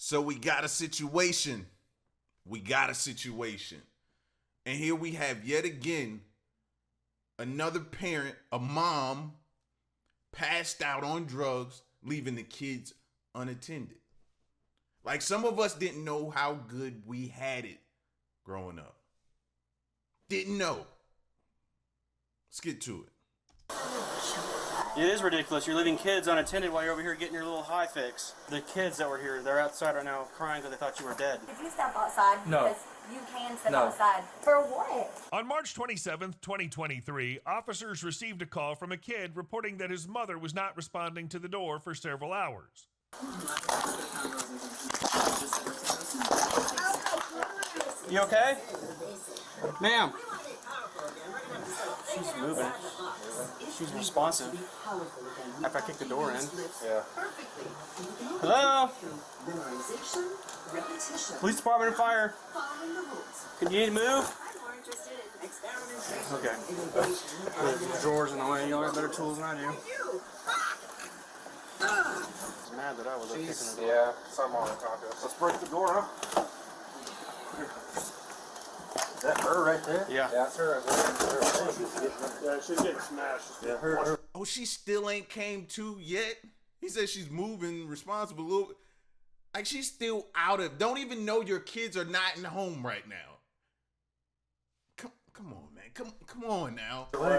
So we got a situation. We got a situation. And here we have yet again another parent, a mom, passed out on drugs, leaving the kids unattended. Like some of us didn't know how good we had it growing up. Didn't know. Let's get to it. It is ridiculous. You're leaving kids unattended while you're over here getting your little high fix. The kids that were here, they're outside right now crying because they thought you were dead. Did you step outside? No. Because you can step No. outside. For what? On March 27th, 2023, officers received a call from a kid reporting that his mother was not responding to the door for several hours. You okay? Ma'am. She's moving. She's responsive. After I kick the door in. Yeah. Hello? Police Department and Fire. Can you move? Okay. The drawers in the way. Y'all got better tools than I do. I'm mad that I was up kicking the door. Yeah, some on the taco. Let's break the door, huh? Is that her right there? Yeah. Yeah, that's her. Yeah, she's getting smashed. Yeah, her. Oh, she still ain't came to yet? He says she's moving, responsible. Like she's still out of, don't even know your kids are not in home right now. Come on, man. Come on now. Cut her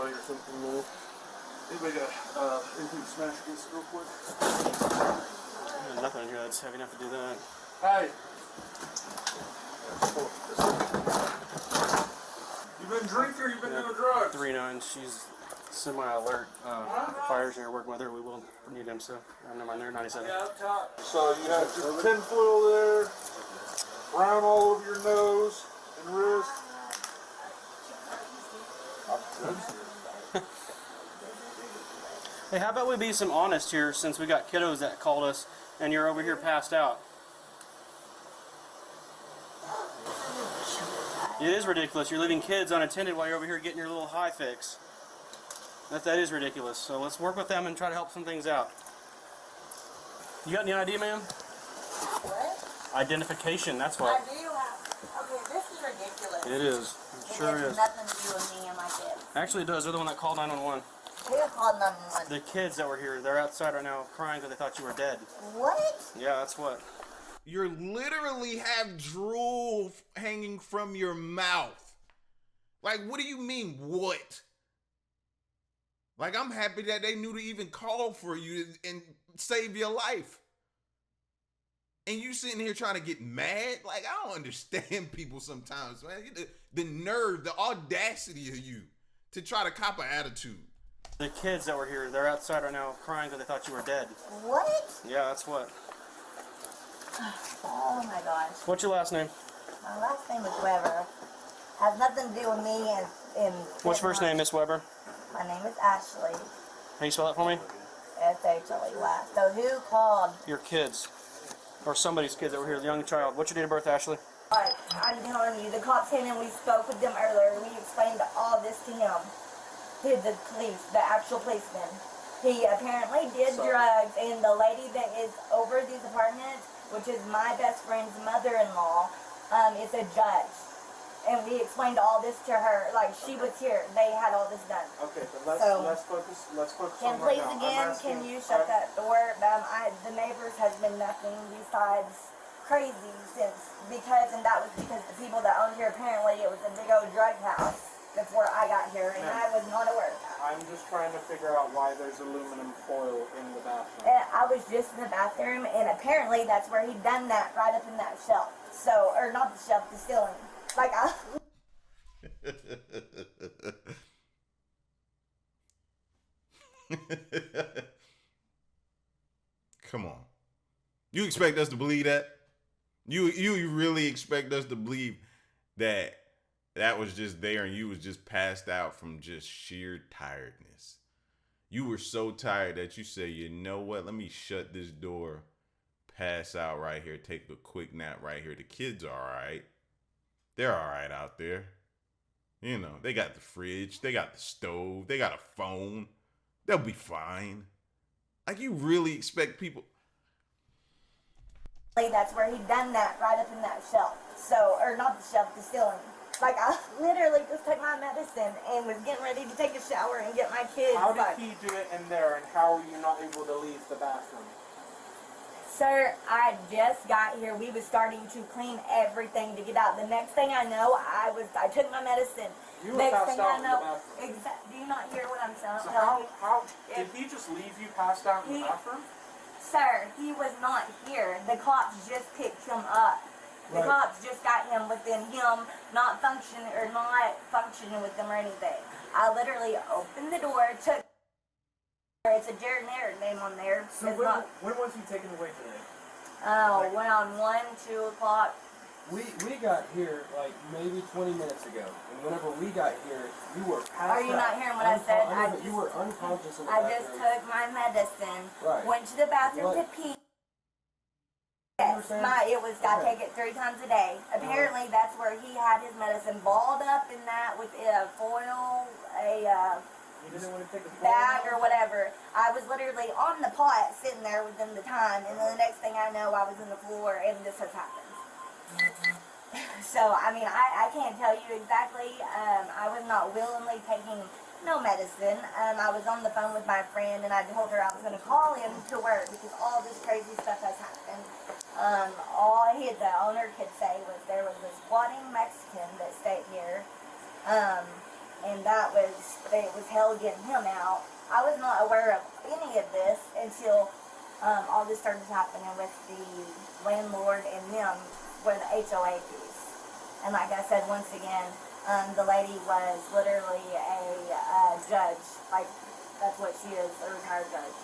leg or something. Anybody got anything to smash against it real quick? There's nothing in here that's heavy enough to do that. Hey! You been drinking or you been doing drugs? 3-9, she's semi-alert. Fire's here working with her. We will need him, so I'm never mind there. 97. So you have just tinfoil there, brown all over your nose and wrist. Hey, how about we be some honest here since we got kiddos that called us and you're over here passed out? It is ridiculous. You're leaving kids unattended while you're over here getting your little high fix. That is ridiculous. So let's work with them and try to help some things out. You got any ID, ma'am? What? Identification, that's I what. do have. Okay, this is ridiculous. It is. It sure has is. nothing to do with me and my kids. Actually, it does. They're the one that called 911. Who called 911? The kids that were here, they're outside right now crying because they thought you were dead. What? Yeah, that's what. You literally have drool hanging from your mouth. Like, what do you mean, what? Like, I'm happy that they knew to even call for you and save your life. And you sitting here trying to get mad? Like, I don't understand people sometimes, man. The nerve, the audacity of you to try to cop an attitude. The kids that were here, they're outside right now crying because they thought you were dead. What? Yeah, that's what. Oh my gosh. What's your last name? My last name is Weber. Has nothing to do with me and What's your first name, Miss Weber? My name is Ashley. How you spell that for me? S-H-L-E-Y. So who called? Your kids. Or somebody's kids that were here, the young child. What's your date of birth, Ashley? Alright, I'm telling you, the cops came and we spoke with them earlier. We explained all this to him. To the police, the actual policeman. He apparently did drugs, and the lady that is over these apartments, which is my best friend's mother-in-law, is a judge. And we explained all this to her, like she was here. They had all this done. Okay, but let's focus. Let's focus Can on right please now. I'm again, asking- can you shut that door? The neighbors has been nothing besides crazy and that was because the people that owned here, apparently it was a big old drug house before I got here, and I was not aware of that. I'm just trying to figure out why there's aluminum foil in the bathroom. And I was just in the bathroom, and apparently that's where he'd done that, right up in that shelf. So, or not the shelf, the ceiling. Like, Come on. You expect us to believe that? You really expect us to believe that was just there and you was just passed out from just sheer tiredness? You were so tired that you say, you know what? Let me shut this door, pass out right here, take a quick nap right here. The kids are all right. They're all right out there. You know, they got the fridge, they got the stove, they got a phone. They'll be fine. Like, you really expect people... That's where he'd done that, right up in that shelf. So, or not the shelf, the ceiling. Like, I literally just took my medicine and was getting ready to take a shower and get my kids. How did like, he do it in there, and how were you not able to leave the bathroom? Sir, I just got here. We was starting to clean everything to get out. The next thing I know, I took my medicine. You were Next passed thing out I in know, the bathroom. do you not hear what I'm saying? So how did he just leave you passed out in the bathroom? Sir, he was not here. The cops just picked him up. The Right. cops just got him within him not functioning with them or anything. I literally opened the door, took. It's a Jared Naird name on there. So It's when, not. when was he taken away today? Around 1, 2 o'clock. We got here like maybe 20 minutes ago, and whenever we got here, you were passed Are you out. not hearing what I said? I know, but you were unconscious in the I bathroom. just took my medicine, Right. went to the bathroom What? to pee. You Yes, understand? it was, I Okay. take it 3 times a day. Apparently, that's where he had his medicine balled up in that with a foil, You didn't want to take a bag or whatever. I was literally on the pot sitting there within the time, and then the next thing I know, I was in the floor, and this has happened. So, I mean, I can't tell you exactly. I was not willingly taking no medicine. I was on the phone with my friend, and I told her I was going to call him to work because all this crazy stuff has happened. The owner could say was there was this squatting Mexican that stayed here, and it was hell getting him out. I was not aware of any of this until all this started happening with the landlord and them for the HOA fees. And like I said, once again, the lady was literally a judge. Like, that's what she is, a retired judge.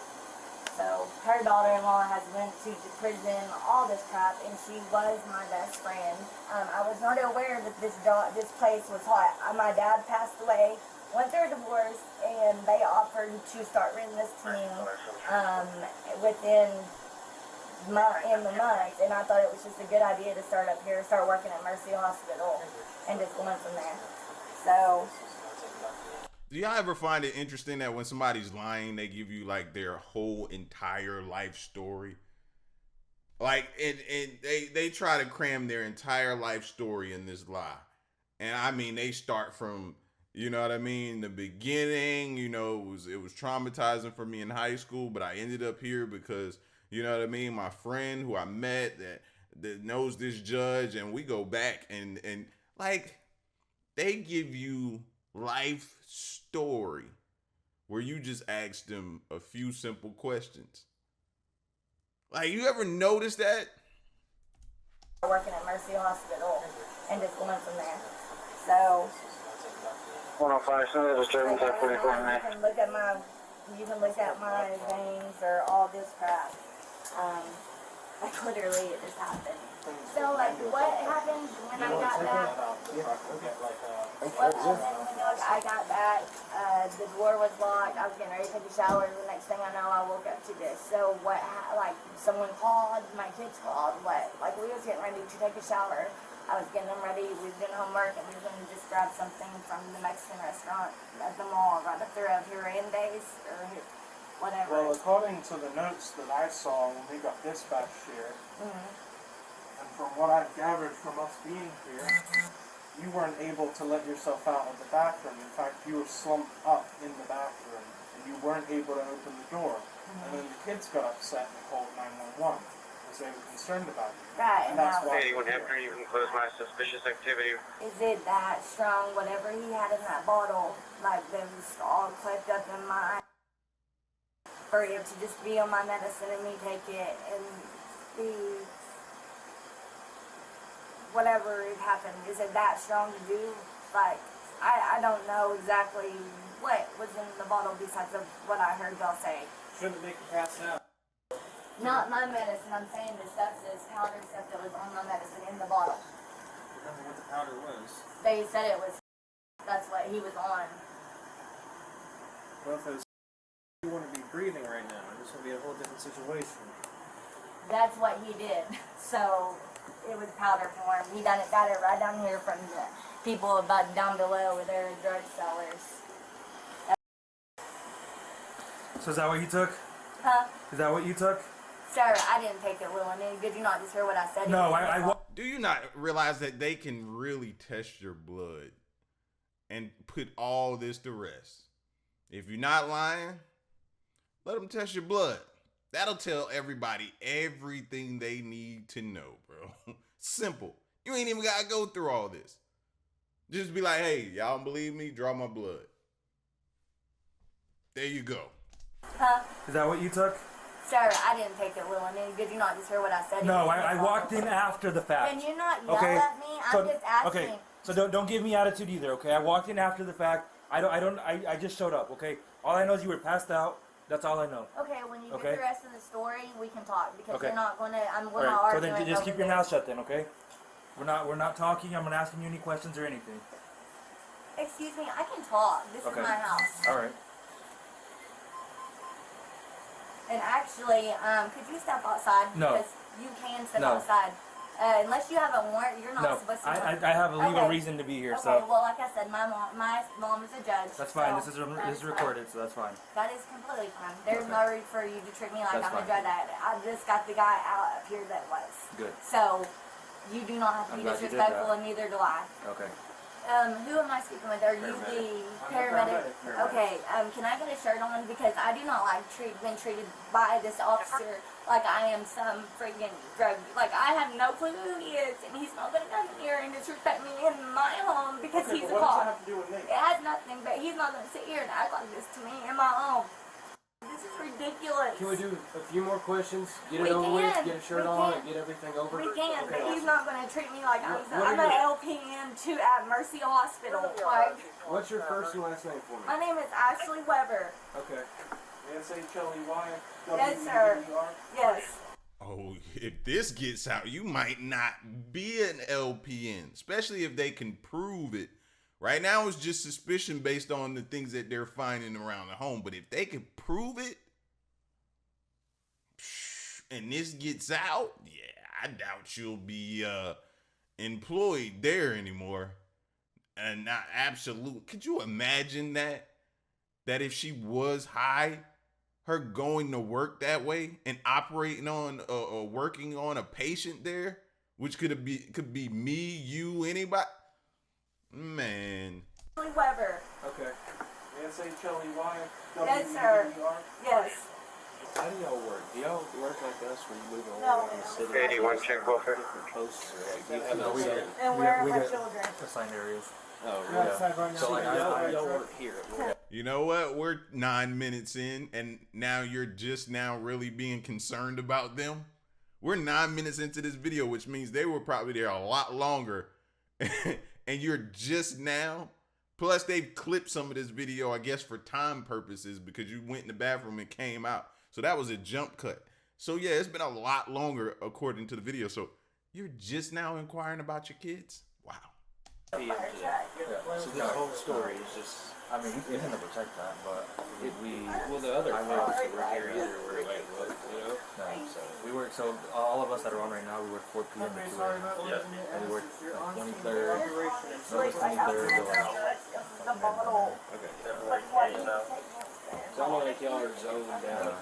So her daughter-in-law has went to prison, all this crap, and she was my best friend. I was not aware that this place was hot. My dad passed away, went through a divorce, and they offered to start renting this to me within the month, and I thought it was just a good idea to start up here, start working at Mercy Hospital, and just going from there. So. Do y'all ever find it interesting that when somebody's lying, they give you like their whole entire life story? Like, and they try to cram their entire life story in this lie. And I mean, they start from, you know what I mean, the beginning. You know, it was traumatizing for me in high school, but I ended up here because, you know what I mean, my friend who I met that knows this judge, and we go back and like, they give you life story where you just ask them a few simple questions. Like, you ever notice that? Working at Mercy Hospital, and just going from there. So. 105, so that was driven to 44 You can look at my veins or all this crap. Like, literally, it just happened. So, like, what happened when I got back? What happened when I got back? The door was locked. I was getting ready to take a shower. The next thing I know, I woke up to this. So, like, someone called, my kids called, what? Like, we was getting ready to take a shower. I was getting them ready. We was doing homework, and we was going to just grab something from the Mexican restaurant at the mall right up the road, Hirandes, or whatever. Well, according to the notes that I saw when we got dispatched here, and from what I've gathered from us being here, you weren't able to let yourself out of the bathroom. In fact, you were slumped up in the bathroom, and you weren't able to open the door. And then the kids got upset and called 911 because they were concerned about you. Right, And that's now, why. 81 Hampton, you can close my suspicious activity. is it that strong, whatever he had in that bottle, like, that was all clipped up in my, for it to just be on my medicine and me take it and be, whatever it happened, is it that strong to do? Like, I don't know exactly what was in the bottle besides of what I heard y'all say. Shouldn't make you pass out. Not my medicine, I'm saying the stuff, this powder stuff that was on my medicine in the bottle. Remember what the powder was. They said it was, that's what he was on. Well, if it was you want to be breathing right now, this would be a whole different situation. That's what he did. So it was powder form. He got it right down here from the people about down below where they're drug sellers. So is that what you took? Huh? Is that what you took? Sir, I didn't take it, Will. I mean, did you not just hear what I said? No, Do you not realize that they can really test your blood and put all this to rest? If you're not lying, let them test your blood. That'll tell everybody everything they need to know, bro. Simple. You ain't even got to go through all this. Just be like, hey, y'all don't believe me? Draw my blood. There you go. Huh? Is that what you took? Sir, I didn't take it, Will. I mean, did you not just hear what I said? No, I walked in after the fact. Can you not yell Okay. at me? I'm just asking. Okay. So don't give me attitude either. Okay. I walked in after the fact. I just showed up. Okay. All I know is you were passed out. That's all I know. Okay, when you Okay. get the rest of the story, we can talk because Okay. you're not gonna. We're All not right. So arguing. then just over keep your this. mouth shut then. Okay. We're not talking. I'm not asking you any questions or anything. Excuse me, I can talk. This Okay. is my house. All right. And actually, could you step outside? No. Because you can step No. outside. Unless you have a warrant, you're not No, supposed to. I have a legal Okay. reason to be here. Okay, So well, like I said, my mom is a judge. that's fine. so This that's is recorded, so that's fine. fine. That is completely fine. There's Okay. no reason for you to treat me like That's I'm a fine. drug addict. I just got the guy out up here that was. Good. So, you do not have to I'm be glad you did disrespectful, that. and neither do I. Okay. Who am I speaking with? Are you the paramedic? Okay, can I get a shirt on? Because I do not like being treated by this officer like I am some freaking drug. Like, I have no clue who he is, and he's not going to come in here and disrespect me in my home because Okay, he's but a what does cop. that have to do with me? It has nothing, but he's not going to sit here and act like this to me in my home. This is ridiculous. Can we do a few more questions? Get We it over with. can. Get a shirt We on, can. and get everything over. We can, but Okay. he's not going to treat me like What I'm are an you- LPN at Mercy Hospital. Like, What's your first and last name for me? my name is Ashley Weber. Okay. S-H-L-E-Y. Yes, sir. W-E-B-E-R. Yes. Oh, if this gets out, you might not be an LPN, especially if they can prove it. Right now, it's just suspicion based on the things that they're finding around the home. But if they can prove it, and this gets out, yeah, I doubt you'll be employed there anymore. And not absolute. Could you imagine that? That if she was high, her going to work that way and operating on or working on a patient there, which could be me, you, anybody. Man. Ashley Weber. Okay. S-H-L-E-Y. Yes, sir. W-E-B-E-R. Yes. How do y'all work? Do y'all work like us where you move all No. around the city? 81 check welfare. Different posts, or like, do you have No, we those? don't. And where are we my got children? assigned areas. Oh, You're really? outside right now. So like I- y'all work here. You know what? We're 9 minutes in, and now you're just now really being concerned about them. We're 9 minutes into this video, which means they were probably there a lot longer, and you're just now. Plus, they've clipped some of this video, I guess, for time purposes because you went in the bathroom and came out. So that was a jump cut. So yeah, it's been a lot longer according to the video. So you're just now inquiring about your kids? Wow. PM today. So this whole story is just. I mean, we can never check that, but Well, the other folks that were here either were like, what, you know? no. So we work. So all of us that are on right now, we work 4 p.m. to 2 a.m. Yeah. And we work like 23rd, November Like, I 23rd. have the bottle. Okay. Like, what do you take? So I'm like y'all are zoned down.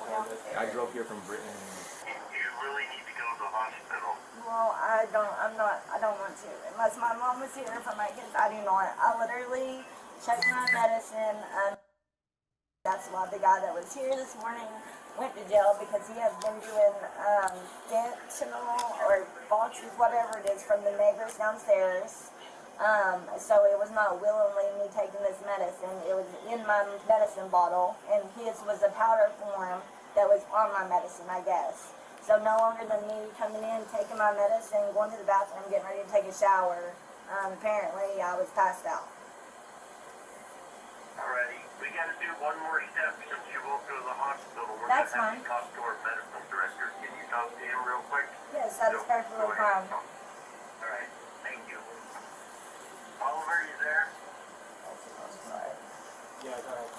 I drove here from Britain. You really need to go to the hospital. Well, I don't want to. Unless my mom was here for my kids, I do not. I literally checked my medicine. That's why the guy that was here this morning went to jail because he has been doing fentanyl or boxes, whatever it is, from the neighbors downstairs. So it was not willingly me taking this medicine. It was in my medicine bottle, and his was a powder form that was on my medicine, I guess. So no longer than me coming in, taking my medicine, going to the bathroom, getting ready to take a shower. Apparently, I was passed out. Alrighty, we gotta do one more step since you won't go to the hospital. We're That's gonna have fine. to talk to our medical director. Can you talk to him real quick? Yes, that is perfectly fine. Alright, thank you. Oliver, you there? Yeah, go ahead.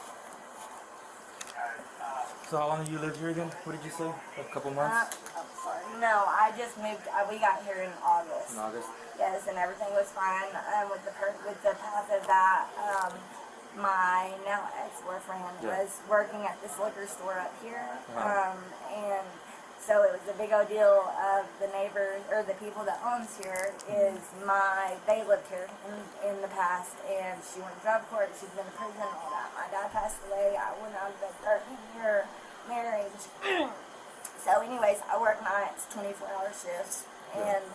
So how long have you lived here again? What did you say? A couple months? I'm sorry. No, I just moved. We got here in August. In August? Yes, and everything was fine with the path of that. My now ex-boyfriend Yeah. was working at this liquor store up here, Uh-huh. and So it was a big old deal of the neighbors, or the people that owns here, is they lived here in the past, and she went to drug court, she's been in prison, all that. My dad passed away, I went out of the 13-year marriage. So anyways, I work nights, 24-hour shifts, and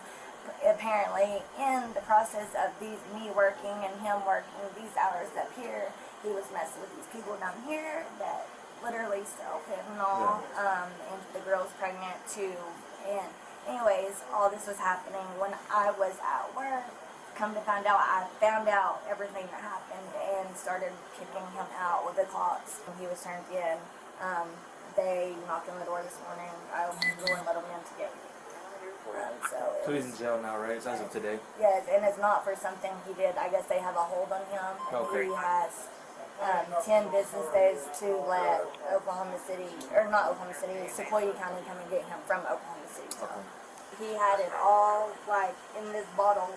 apparently in the process of me working and him working these hours up here, he was messing with these people down here that literally sell fentanyl, and the girl's pregnant too. And anyways, all this was happening when I was at work. Come to find out, I found out everything that happened and started kicking him out with the cops. When he was turned in, they knocked on the door this morning. I opened the door and let him in to get me. So he's in jail now, right? It's as of today. Yes, and it's not for something he did. I guess they have a hold on him. Okay. He has 10 business days to let Oklahoma City, or not Oklahoma City, Sequoia County come and get him from Oklahoma City. So he had it all like in this bottle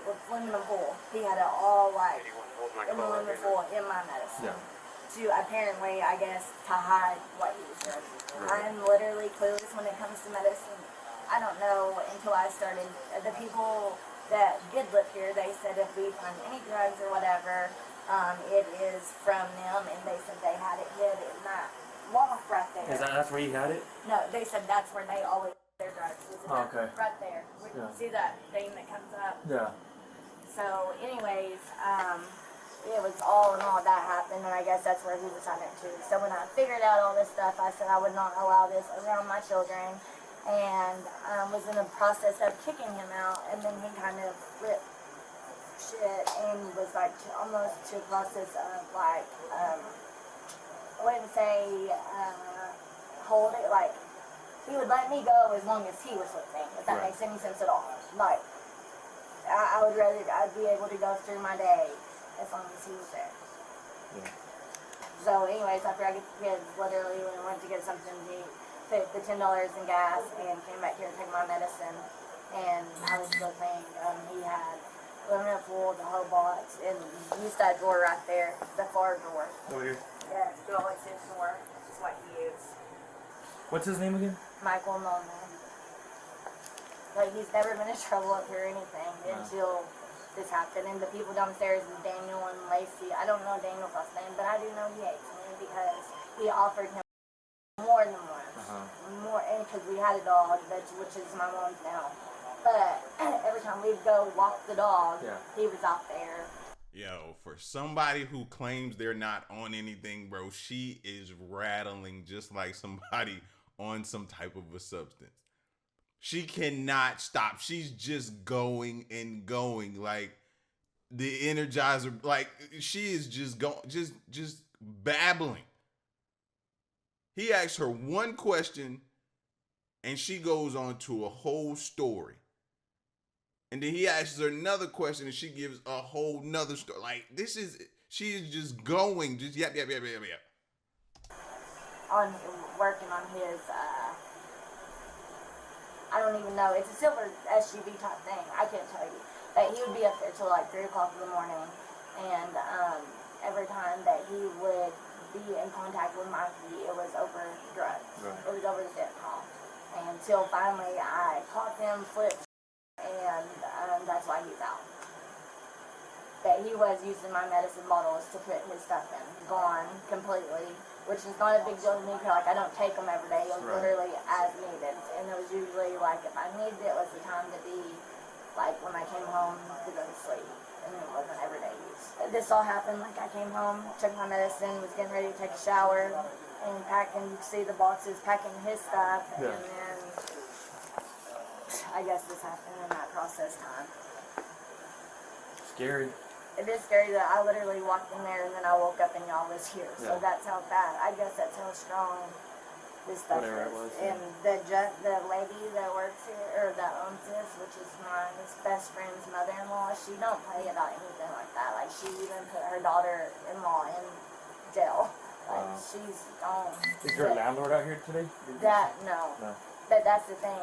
with aluminum foil. He had it all like in aluminum foil in my medicine. Yeah. To apparently, I guess, to hide what he was doing. I'm literally clueless when it comes to medicine. I don't know until I started. The people that did live here, they said if we find any drugs or whatever, it is from them, and they said they had it hid in that loft right there. That's where you had it? No, they said that's where they always their drugs. Okay. Right there. Yeah. See that thing that comes up? Yeah. So, anyways, it was all in all that happened, and I guess that's where he was hiding too. So when I figured out all this stuff, I said I would not allow this around my children, and was in the process of kicking him out, and then he kind of flipped shit and was like almost to a process of like, I wouldn't say hold it, like he would let me go as long as he was with me, if that makes any sense at all. Like, I would rather, I'd be able to go through my day as long as he was there. Yeah. So anyways, after I get the kids, literally when I went to get something to eat, put the $10 in gas and came back here to take my medicine, and I was looking, he had aluminum foil, the whole box, and used that drawer right there, the far drawer. Over here. Yeah, the always his drawer. That's what he used. What's his name again? Michael Nolan. Like, he's never been in trouble up here or anything until this happened. And the people downstairs is Daniel and Lacey. I don't know Daniel's last name, but I do know he hates me because he offered him more than once. More, and because we had a dog, which is my mom's now. But every time we'd go walk the dog, he was out there. Yo, for somebody who claims they're not on anything, bro, she is rattling just like somebody on some type of a substance. She cannot stop. She's just going and going. Like the Energizer, like she is just going, just babbling. He asks her one question and she goes on to a whole story. And then he asks her another question and she gives a whole nother story. Like she is just going, just yap. On working on his, I don't even know. It's a silver SUV type thing. I can't tell you. But he would be up there till like 3 o'clock in the morning. And every time that he would be in contact with Mikey, it was over drugs. It was over the fentanyl. Until finally I caught him flipped, and that's why he's out. But he was using my medicine bottles to put his stuff in. Gone completely. Which is not a big deal to me, because like, I don't take them every day. It was literally as needed. And it was usually like, if I needed it, was the time to be, like when I came home to go to sleep. And it wasn't everyday use. This all happened, like I came home, took my medicine, was getting ready to take a shower, and packing, you see the boxes, packing his stuff, and then I guess this happened in that process time. Scary. It is scary that I literally walked in there and then I woke up and y'all was here. So that's how bad. I guess that's how strong this stuff is. And the lady that works here, or that owns this, which is my best friend's mother-in-law, she don't play about anything like that. Like, she even put her daughter-in-law in jail. Like, she's gone. Is your landlord out here today? No. But that's the thing.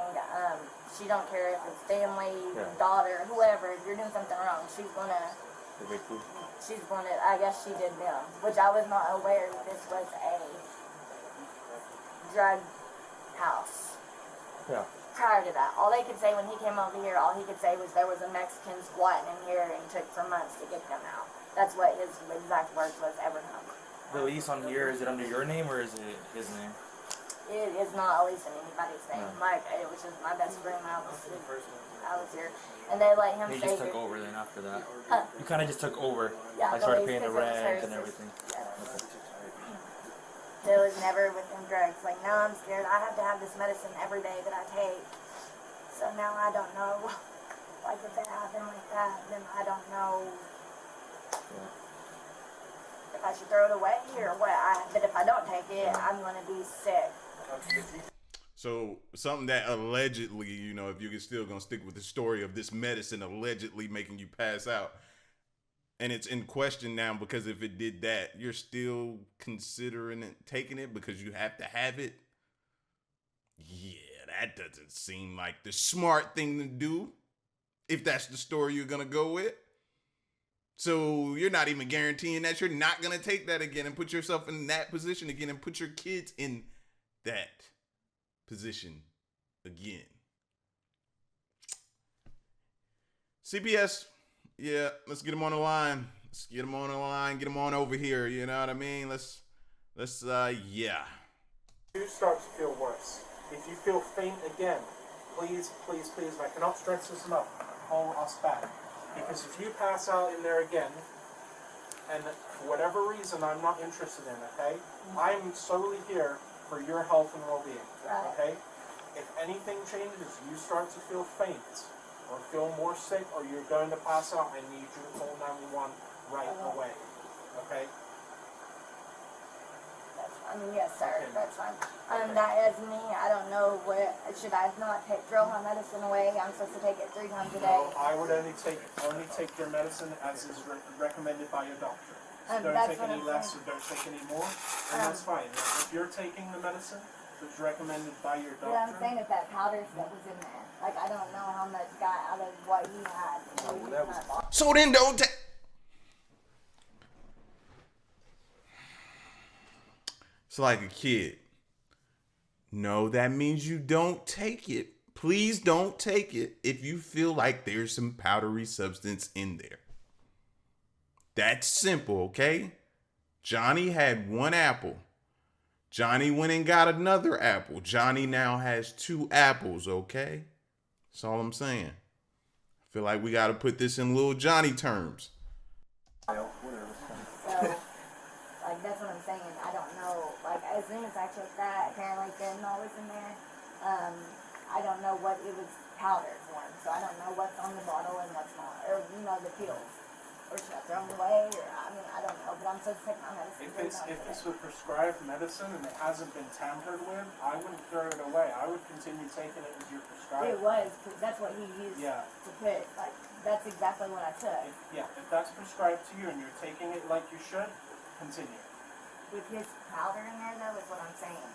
She don't care if it's family, daughter, whoever. If you're doing something wrong, she's gonna. I guess she did them, which I was not aware that this was a drug house. Yeah. Prior to that, all they could say when he came over here, all he could say was there was a Mexican squatting in here and it took for months to get him out. That's what his exact words was, Abraham. The lease on here, is it under your name or is it his name? It is not a lease in anybody's name. Like, it was just my best friend. I was here. And they let him He stay just took here. over then after that. Huh. You kind of just took over. Yeah, I the started lease, paying the 'cause it was rent hers. and everything. It was never with them drugs. Like, now I'm scared. I have to have this medicine every day that I take. So now I don't know. Like, if it happened like that, then I don't know if I should throw it away or what. But if I don't take it, I'm going to be sick. So something that allegedly, you know, if you're still gonna stick with the story of this medicine allegedly making you pass out, and it's in question now because if it did that, you're still considering it, taking it because you have to have it. Yeah, that doesn't seem like the smart thing to do if that's the story you're gonna go with. So you're not even guaranteeing that you're not gonna take that again and put yourself in that position again and put your kids in that position again. CPS, yeah, let's get them on the line. Let's get them on the line. Get them on over here. You know what I mean? Let's, yeah. If you start to feel worse, if you feel faint again, please, please, please, and I cannot stress this enough, call us back. Because if you pass out in there again, and for whatever reason I'm not interested in, okay? I'm solely here for your health and well-being, okay? If anything changes, you start to feel faint or feel more sick or you're going to pass out, I need you to call 911 right away, okay? Yes, sir. That's fine. That is me. I don't know what. Should I not throw my medicine away? I'm supposed to take it 3 times a day. No, I would only take your medicine as is recommended by your doctor. So don't take any less or don't take any more, and that's fine. If you're taking the medicine that's recommended by your doctor. Yeah, I'm saying if that powder stuff was in there. Like, I don't know how much got out of what he had. So then don't take. It's like a kid. No, that means you don't take it. Please don't take it if you feel like there's some powdery substance in there. That's simple, okay? Johnny had 1 apple. Johnny went and got another apple. Johnny now has 2 apples, okay? That's all I'm saying. I feel like we got to put this in little Johnny terms. So, like, that's what I'm saying. I don't know. Like, as soon as I took that, apparently fentanyl was in there. I don't know what it was powder for, so I don't know what's on the bottle and what's not. Or, you know, the pills. Or should I throw them away? Or, I mean, I don't know. But I'm supposed to take my medicine. If it's with prescribed medicine and it hasn't been tampered with, I wouldn't throw it away. I would continue taking it as your prescribed. It was, because that's what he used to put. Like, that's exactly what I took. If that's prescribed to you and you're taking it like you should, continue. With his powder in there, though, is what I'm saying.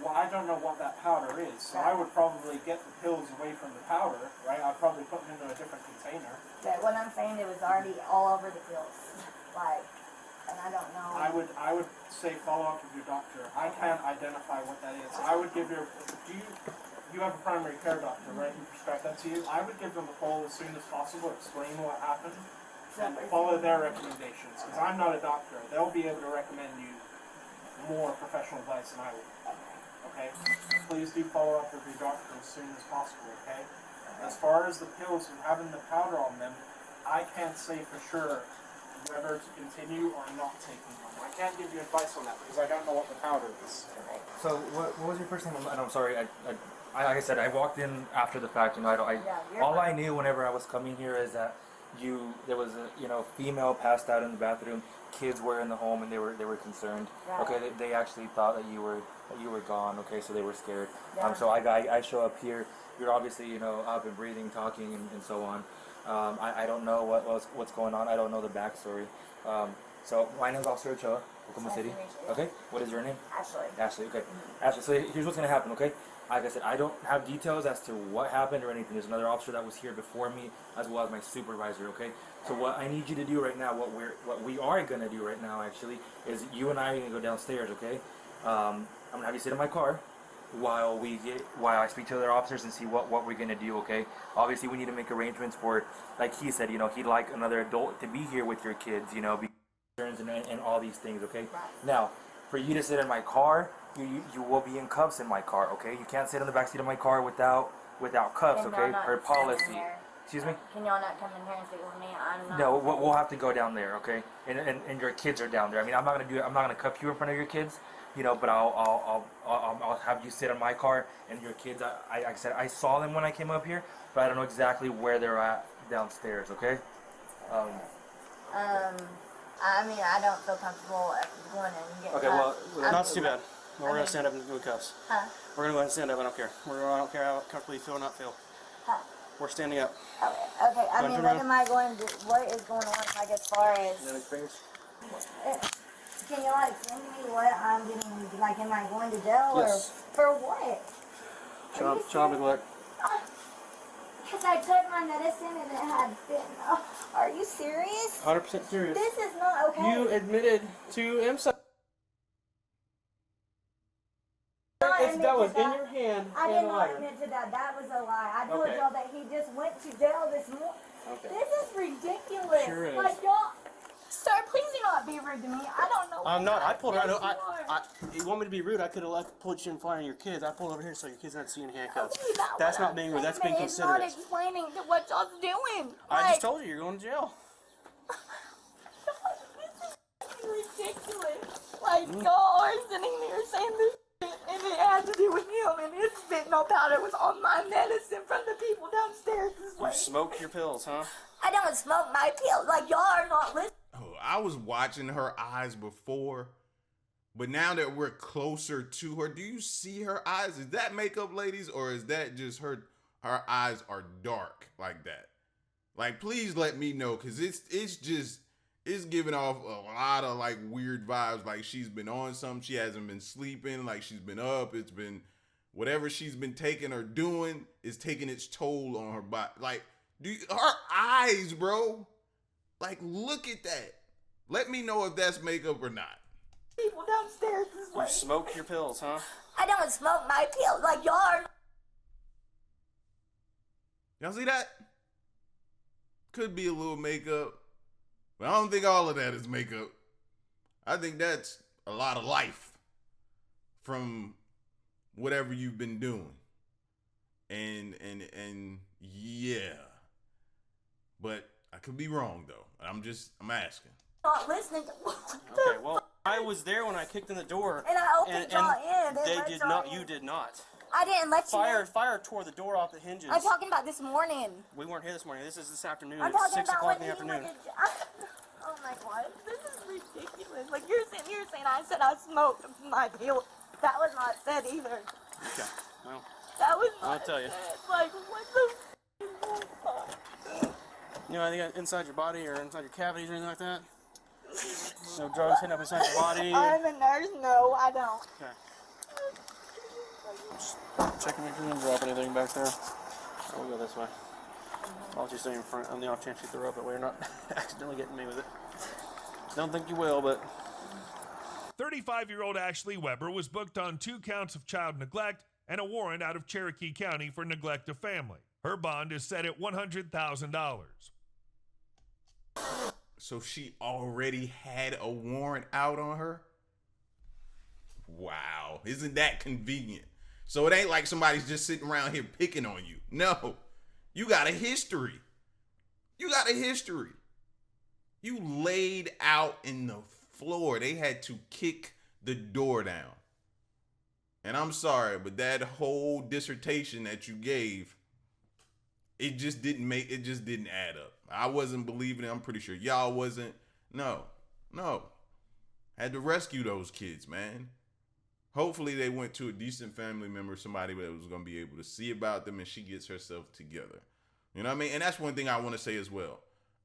Well, I don't know what that powder is, so I would probably get the pills away from the powder, right? I'd probably put them into a different container. But what I'm saying, it was already all over the pills. Like, and I don't know. I would say follow up with your doctor. I can't identify what that is. I would give you have a primary care doctor, right? Who prescribed that to you? I would give them a call as soon as possible, explain what happened, and follow their recommendations. Because I'm not a doctor. They'll be able to recommend you more professional advice than I would. Okay? Please do follow up with your doctor as soon as possible, okay? As far as the pills and having the powder on them, I can't say for sure whether to continue or not taking them. I can't give you advice on that because I don't know what the powder is. So what was your first name? I'm sorry. I like I said, I walked in after the fact. You know, all I knew whenever I was coming here is that there was a female passed out in the bathroom. Kids were in the home and they were concerned. Yeah. Okay, they actually thought that you were gone. Okay, so they were scared. Yeah. So I show up here. You're obviously up and breathing, talking, and so on. I don't know what's going on. I don't know the backstory. So my name's Officer Ochoa, Oklahoma City. Okay, what is your name? Ashley. Ashley. Okay, Ashley. So here's what's gonna happen. Okay. Like I said, I don't have details as to what happened or anything. There's another officer that was here before me, as well as my supervisor. Okay, so what I need you to do right now, what we are gonna do right now, actually, is you and I are gonna go downstairs. Okay, I'm gonna have you sit in my car. while I speak to other officers and see what we're gonna do. Okay. Obviously, we need to make arrangements for, like he said, you know, he'd like another adult to be here with your kids, you know, and all these things. Okay. Now, for you to sit in my car, you will be in cuffs in my car. Okay. You can't sit in the backseat of my car without cuffs. Can Okay. y'all not Per come in policy. here? Excuse me. Can y'all not come in here and sit with me? I'm not. No, we'll have to go down there, okay? And your kids are down there. I mean, I'm not gonna cuff you in front of your kids, you know. But I'll have you sit in my car, and your kids. Like I said, I saw them when I came up here, but I don't know exactly where they're at downstairs, okay? I mean, I don't feel comfortable going and getting. Okay, well, Not too bad. We're gonna stand up and do cuffs. Huh? We're gonna go ahead and stand up. I don't care. I don't care how comfortable you feel or not feel. Huh? We're standing up. Okay. I mean, what am I going to? What is going on? Like as far as. Can you like explain to me what I'm getting? Like, am I going to jail Yes. or for what? Child neglect. Because I took my medicine and it had fentanyl. Are you serious? 100% serious. This is not okay. You admitted to MSA. That was in your hand. I and did a not lighter. admit to that. That was a lie. I told Okay. y'all that he just went to jail this morning. Okay. This is ridiculous. Sure is. Like y'all, sir, please do not be rude to me. I don't know. I'm not. I pulled yes, right over. you are. You want me to be rude? I could have pulled you in front of your kids. I pulled over here so your kids not see you in handcuffs. Okay, That's what not being rude. I'm That's saying, being but it's not considerate. explaining to what y'all's doing. I just told you you're going to jail. This is ridiculous. Like y'all are sitting there saying this shit, and it had to do with him, and his fentanyl powder was on my medicine from the people downstairs this You way. smoke your pills, huh? I don't smoke my pills. Like y'all are not listening. Oh, I was watching her eyes before, but now that we're closer to her, do you see her eyes? Is that makeup, ladies, or is that just her eyes are dark like that? Like, please let me know, because it's giving off a lot of like weird vibes. Like she's been on something, she hasn't been sleeping, like she's been up. It's been whatever she's been taking or doing is taking its toll on her body. Like, her eyes, bro. Like, look at that. Let me know if that's makeup or not. People downstairs this You way. smoke your pills, huh? I don't smoke my pills. Like y'all are. Y'all see that? Could be a little makeup, but I don't think all of that is makeup. I think that's a lot of life from whatever you've been doing. And yeah. But I could be wrong though. I'm asking. Not listening to. Okay, well, I was there when I kicked in the door. And I opened y'all in. They let did y'all not. in. You did not. I didn't let you. Fire tore the door off the hinges. I'm talking about this morning. We weren't here this morning. This is this afternoon. I'm It's talking 6 about o'clock when in the he afternoon. went to. Oh my god, this is ridiculous. Like you're sitting here saying I said I smoked my pills. That was not said either. Okay, well, That was not I'll tell you. said. Like what the f- on? you know anything inside your body or inside your cavities or anything like that? No drugs hitting up inside your body? I'm a nurse. No, I don't. Okay. Just checking if you didn't drop anything back there. We'll go this way. I'll let you stay in front on the off chance you throw up that way you're not accidentally getting me with it. Don't think you will, but 35-year-old Ashley Weber was booked on 2 counts of child neglect and a warrant out of Cherokee County for neglect of family. Her bond is set at $100,000. So she already had a warrant out on her? Wow. Isn't that convenient? So it ain't like somebody's just sitting around here picking on you. No. You got a history. You got a history. You laid out in the floor. They had to kick the door down. And I'm sorry, but that whole dissertation that you gave, it just didn't add up. I wasn't believing it. I'm pretty sure y'all wasn't. No. Had to rescue those kids, man. Hopefully they went to a decent family member, somebody that was going to be able to see about them, and she gets herself together. You know what I mean? And that's one thing I want to say as well.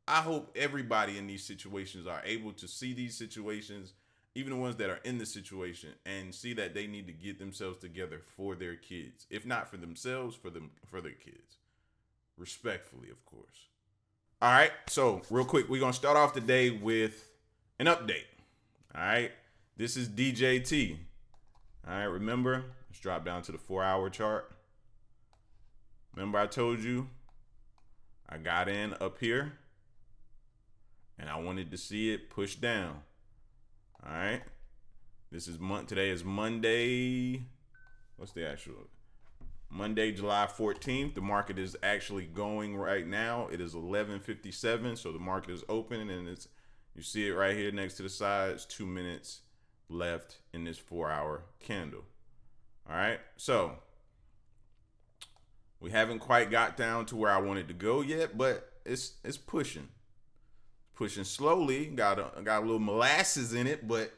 I hope everybody in these situations are able to see these situations, even the ones that are in the situation, and see that they need to get themselves together for their kids. If not for themselves, for their kids. Respectfully, of course. All right, so real quick, we're going to start off today with an update. All right, this is DJT. All right, remember, Let's drop down to the 4-hour chart. Remember I told you I got in up here and I wanted to see it push down. All right. Today is Monday. What's the actual? Monday, July 14th. The market is actually going right now. It is 11:57. So the market is open and you see it right here next to the sides. 2 minutes left in this 4-hour candle. All right. So we haven't quite got down to where I wanted to go yet, but it's pushing slowly. Got a little molasses in it, but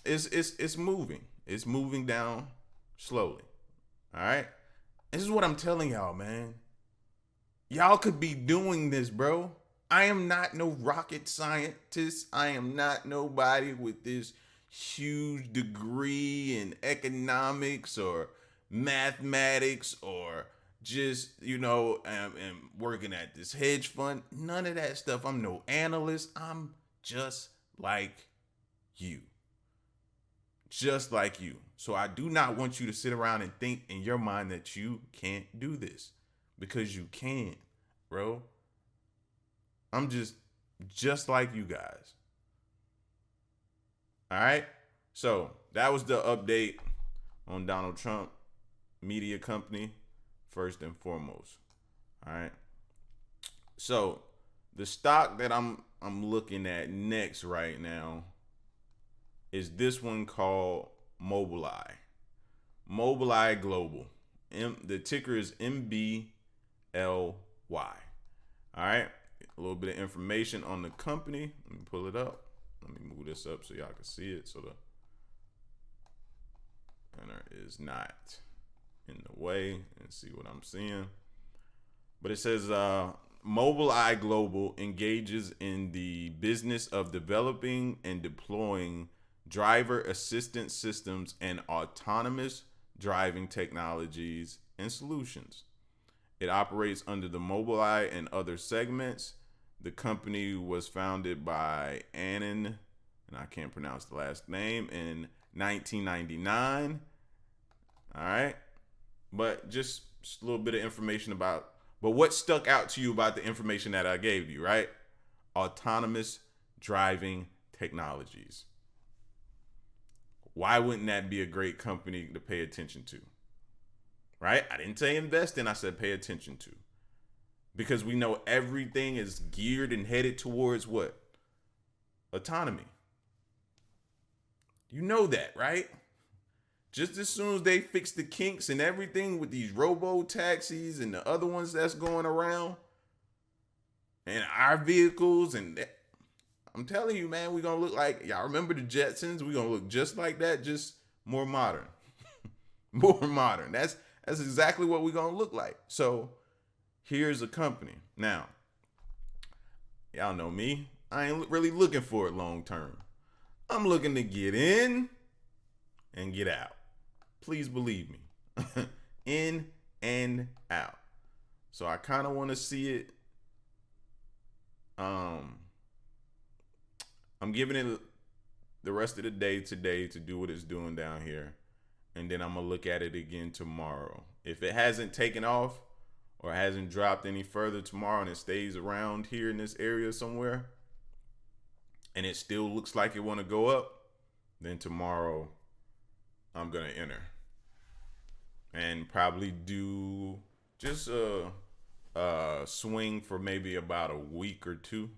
it's moving. It's moving down slowly. All right. This is what I'm telling y'all, man. Y'all could be doing this, bro. I am not no rocket scientist. I am not nobody with this huge degree in economics or mathematics or just, am working at this hedge fund. None of that stuff. I'm no analyst. I'm just like you. Just like you. So I do not want you to sit around and think in your mind that you can't do this, because you can, bro. I'm just like you guys. All right. So that was the update on Donald Trump Media Company, first and foremost. All right. So the stock that I'm looking at next right now is this one called Mobileye. Mobileye Global. The ticker is MBLY. All right. A little bit of information on the company. Let me pull it up. Let me move this up so y'all can see it. So the banner is not in the way, and see what I'm seeing. But it says Mobileye Global engages in the business of developing and deploying driver assistance systems and autonomous driving technologies and solutions. It operates under the Mobileye and other segments. The company was founded by Anand, and I can't pronounce the last name, in 1999. All right. But just a little bit of information but what stuck out to you about the information that I gave you, right? Autonomous driving technologies. Why wouldn't that be a great company to pay attention to? Right? I didn't say invest in, I said pay attention to. Because we know everything is geared and headed towards what? Autonomy. You know that, right? Just as soon as they fix the kinks and everything with these robo taxis and the other ones that's going around and our vehicles, and I'm telling you, man, we're going to look like, y'all remember the Jetsons? We're going to look just like that, just more modern. More modern. That's exactly what we're going to look like. So here's a company. Now, y'all know me. I ain't really looking for it long term. I'm looking to get in and get out. Please believe me. In and out. So I kind of want to see it. I'm giving it the rest of the day today to do what it's doing down here. And then I'm going to look at it again tomorrow. If it hasn't taken off or hasn't dropped any further tomorrow and it stays around here in this area somewhere, and it still looks like it want to go up, then tomorrow I'm going to enter and probably do just a swing for maybe about a week or two.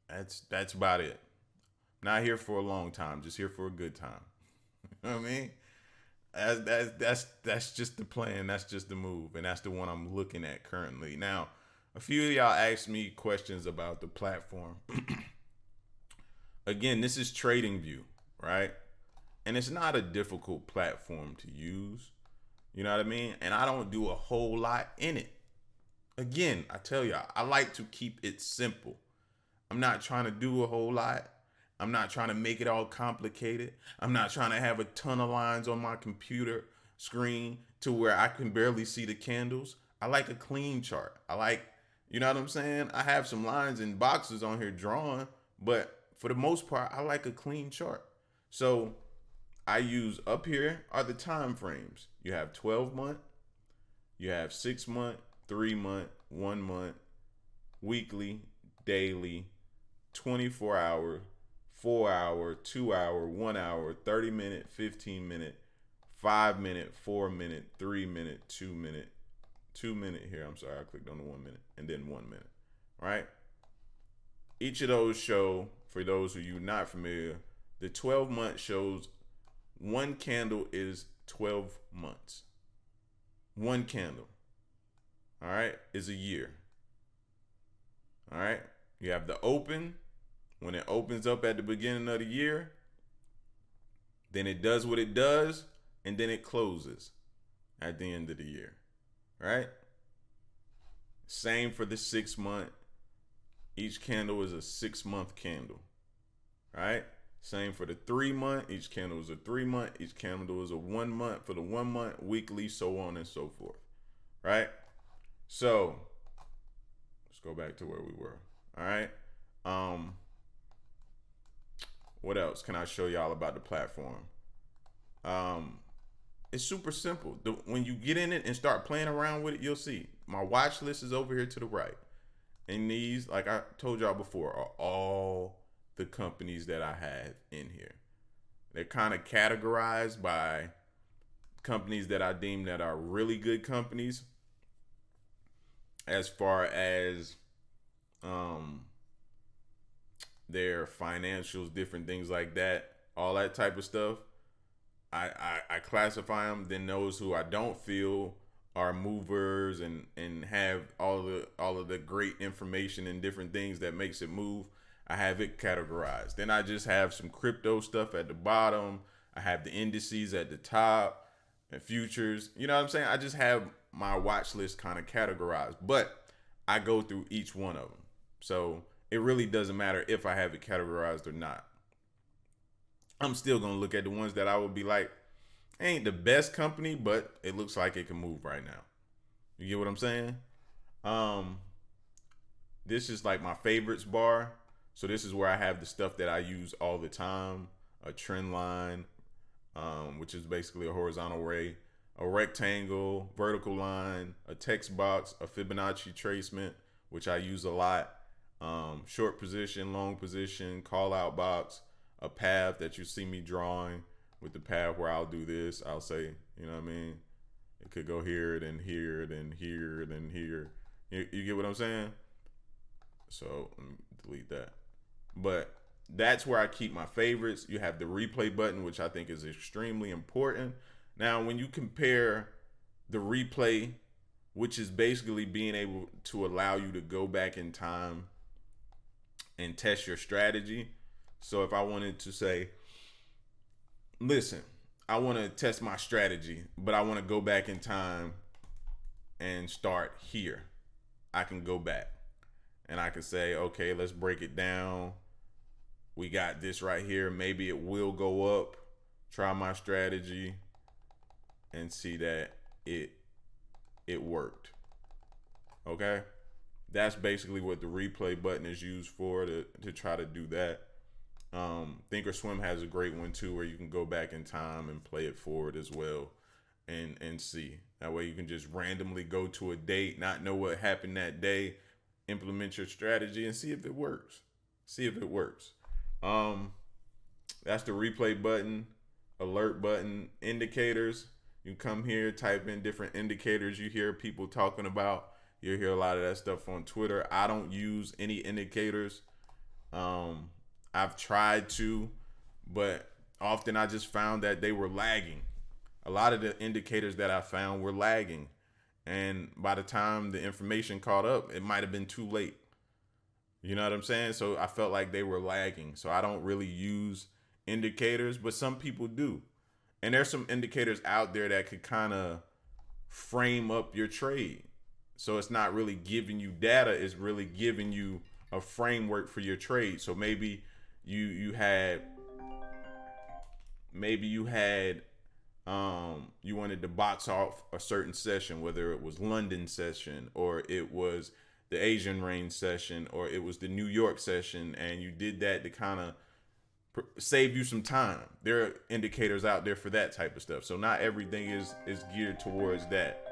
That's about it. Not here for a long time, just here for a good time. You know what I mean? That's just the plan. That's just the move. And that's the one I'm looking at currently. Now, a few of y'all asked me questions about the platform. Again, this is TradingView, right? And it's not a difficult platform to use. You know what I mean? And I don't do a whole lot in it. Again, I tell y'all, I like to keep it simple. I'm not trying to do a whole lot. I'm not trying to make it all complicated. I'm not trying to have a ton of lines on my computer screen to where I can barely see the candles. I like a clean chart. I like, you know what I'm saying? I have some lines and boxes on here drawn, but for the most part, I like a clean chart. So I use up here are the time frames. You have 12 month, you have 6 month, 3 month, 1 month, weekly, daily, 24 hour, 4 hour, 2 hour, 1 hour, 30 minute, 15 minute, 5 minute, 4 minute, 3 minute, 2 minute, 2 minute here. I'm sorry, I clicked on the 1 minute and then 1 minute, right? Each of those show, for those of you not familiar, the 12 month shows one candle is 12 months. One candle, all right, is a year. All right, you have the open. When it opens up at the beginning of the year, then it does what it does, and then it closes at the end of the year, right? Same for the 6 month. Each candle is a 6 month candle, right? Same for the 3 month. Each candle is a 3 month. Each candle is a 1 month for the 1 month, weekly, so on and so forth, right? So let's go back to where we were. All right. What else can I show y'all about the platform? It's super simple. When you get in it and start playing around with it, you'll see my watch list is over here to the right. And these, like I told y'all before, are all the companies that I have in here. They're kind of categorized by companies that I deem that are really good companies as far as their financials, different things like that, all that type of stuff. I classify them. Then those who I don't feel are movers and have all of the great information and different things that makes it move, I have it categorized. Then I just have some crypto stuff at the bottom. I have the indices at the top and futures. You know what I'm saying? I just have my watch list kind of categorized, but I go through each one of them. So it really doesn't matter if I have it categorized or not. I'm still going to look at the ones that I would be like, ain't the best company, but it looks like it can move right now. You get what I'm saying? This is like my favorites bar. So this is where I have the stuff that I use all the time. A trend line, which is basically a horizontal ray, a rectangle, vertical line, a text box, a Fibonacci tracement, which I use a lot. Short position, long position, call out box, a path that you see me drawing with the path where I'll do this. I'll say, you know what I mean? It could go here, then here, then here, then here. You get what I'm saying? So let me delete that. But that's where I keep my favorites. You have the replay button, which I think is extremely important. Now, when you compare the replay, which is basically being able to allow you to go back in time and test your strategy. So if I wanted to say, listen, I want to test my strategy, but I want to go back in time and start here, I can go back and I can say, okay, let's break it down. We got this right here. Maybe it will go up. Try my strategy and see that it worked. Okay? That's basically what the replay button is used for, to try to do that. Thinkorswim has a great one too, where you can go back in time and play it forward as well and see. That way you can just randomly go to a date, not know what happened that day, implement your strategy and see if it works. That's the replay button, alert button, indicators. You come here, type in different indicators you hear people talking about. You'll hear a lot of that stuff on Twitter. I don't use any indicators. I've tried to, but often I just found that they were lagging. A lot of the indicators that I found were lagging. And by the time the information caught up, it might have been too late. You know what I'm saying? So I felt like they were lagging. So I don't really use indicators, but some people do. And there's some indicators out there that could kind of frame up your trade. So it's not really giving you data, it's really giving you a framework for your trade. So maybe you wanted to box off a certain session, whether it was London session or it was the Asian rain session or it was the New York session, and you did that to kind of save you some time. There are indicators out there for that type of stuff. So not everything is geared towards that.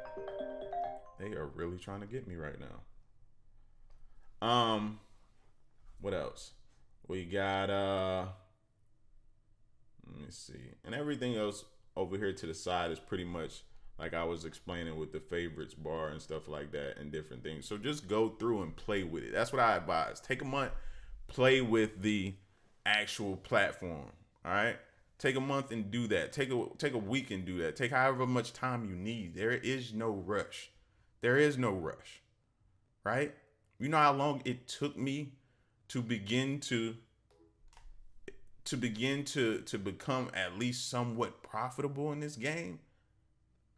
They are really trying to get me right now. What else? We got let me see. And everything else over here to the side is pretty much like I was explaining with the favorites bar and stuff like that and different things. So just go through and play with it. That's what I advise. Take a month, play with the actual platform. All right. Take a month and do that. Take a week and do that. Take however much time you need. There is no rush. There is no rush. Right? You know how long it took me to begin to become at least somewhat profitable in this game?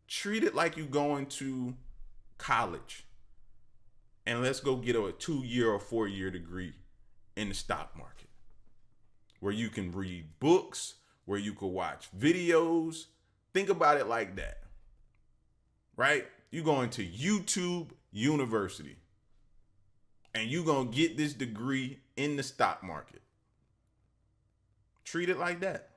Treat it like you going to college and let's go get a 2-year or 4-year degree in the stock market where you can read books, where you can watch videos. Think about it like that, right? You going to YouTube University and you going to get this degree in the stock market. Treat it like that.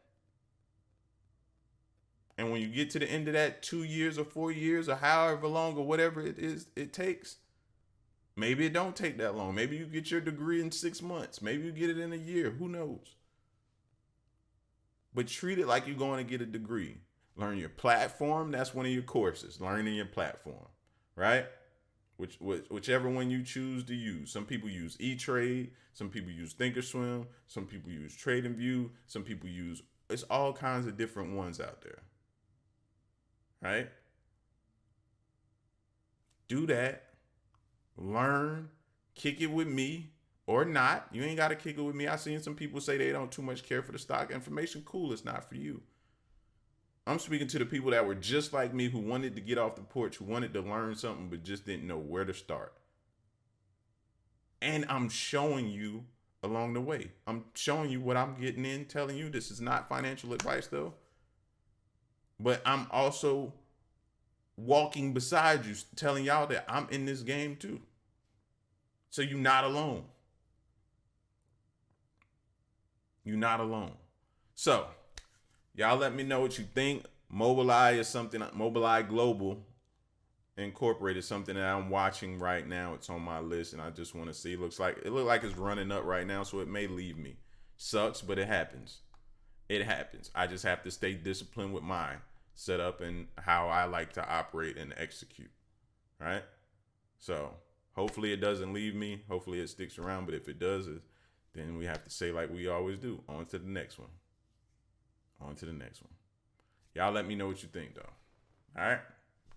And when you get to the end of that 2 years or 4 years or however long or whatever it is it takes, maybe it don't take that long. Maybe you get your degree in 6 months. Maybe you get it in a year. Who knows? But treat it like you're going to get a degree. Learn your platform. That's one of your courses. Learning your platform, right? Whichever one you choose to use. Some people use E-Trade. Some people use Thinkorswim. Some people use TradingView. Some people use, it's all kinds of different ones out there. Right? Do that. Learn. Kick it with me or not. You ain't got to kick it with me. I've seen some people say they don't too much care for the stock information. Cool, it's not for you. I'm speaking to the people that were just like me, who wanted to get off the porch, who wanted to learn something, but just didn't know where to start. And I'm showing you along the way. I'm showing you what I'm getting in, telling you this is not financial advice though. But I'm also walking beside you, telling y'all that I'm in this game too. So you're not alone. You're not alone. So y'all let me know what you think. Mobileye is something, Mobileye Global Incorporated, something that I'm watching right now. It's on my list and I just want to see. It looks like it's running up right now, so it may leave me. Sucks, but it happens. It happens. I just have to stay disciplined with my setup and how I like to operate and execute. Right? So hopefully it doesn't leave me. Hopefully it sticks around. But if it does, then we have to say like we always do. On to the next one. On to the next one. Y'all let me know what you think though. All right?